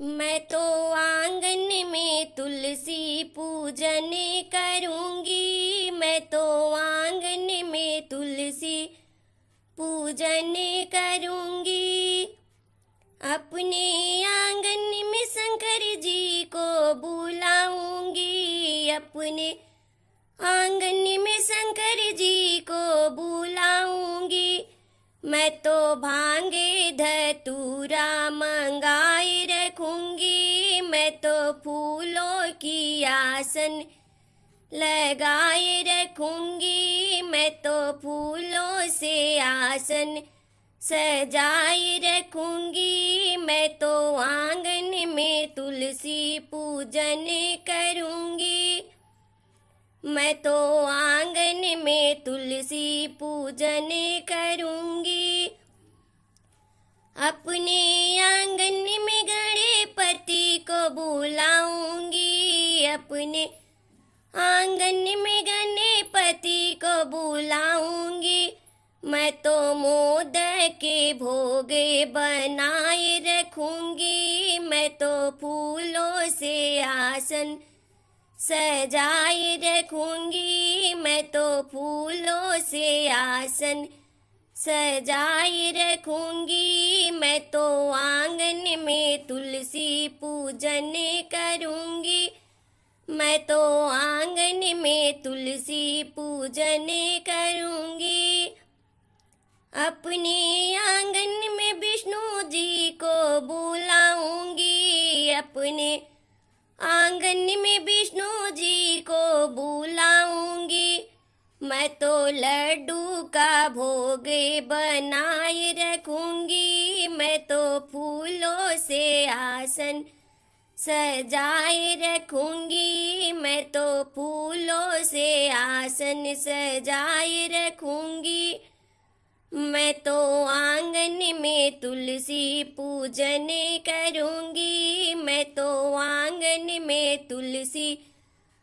मैं तो आंगन में तुलसी पूजन करूंगी। मैं तो आंगन में तुलसी पूजन करूंगी। अपने आंगन में शंकर जी को बुलाऊंगी। अपने आंगन में शंकर जी को बुलाऊंगी। मैं तो भांगे धतूरा मंगाए रखूंगी। मैं तो फूलों की आसन लगाए रखूंगी। मैं तो फूलों से आसन सजाए रखूंगी। मैं तो आंगन में तुलसी पूजन करूंगी। मैं तो आंगन में तुलसी पूजन करूंगी। अपने आंगन में गणपति को बुलाऊंगी। अपने आंगन में गणपति को बुलाऊंगी। मैं तो मोदक के भोगे बनाए रखूंगी। मैं तो फूलों से आसन सजाए रखूंगी। मैं तो फूलों से आसन सजाए रखूंगी। मैं तो आंगन में तुलसी पूजन करूंगी। मैं तो आंगन में तुलसी पूजन करूंगी। अपने आंगन में विष्णु जी को बुलाऊंगी। अपने आंगन में विष्णु जी को बुलाऊंगी। मैं तो लड्डू का भोग बनाए रखूंगी। मैं तो फूलों से आसन सजाए रखूंगी। मैं तो फूलों से आसन सजाए रखूंगी। मैं तो आंगन में तुलसी पूजन करूंगी। मैं तो आंगन में तुलसी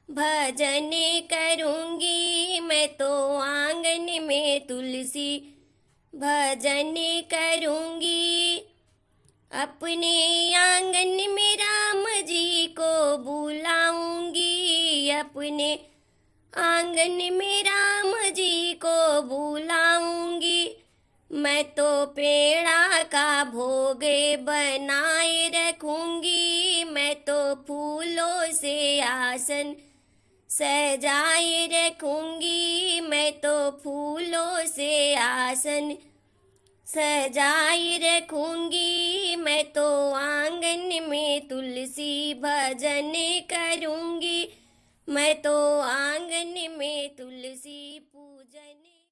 भजन करूंगी। मैं तो आंगन में तुलसी भजन करूंगी। अपने आंगन में राम जी को बुलाऊंगी। अपने आंगन में राम जी को बुलाऊंगी। मैं तो पेड़ा का भोग बनाए रखूंगी। मैं तो फूलों से आसन सजाए रखूंगी। मैं तो फूलों से आसन सजाए रखूंगी। मैं तो आंगन में तुलसी भजन करूंगी। मैं तो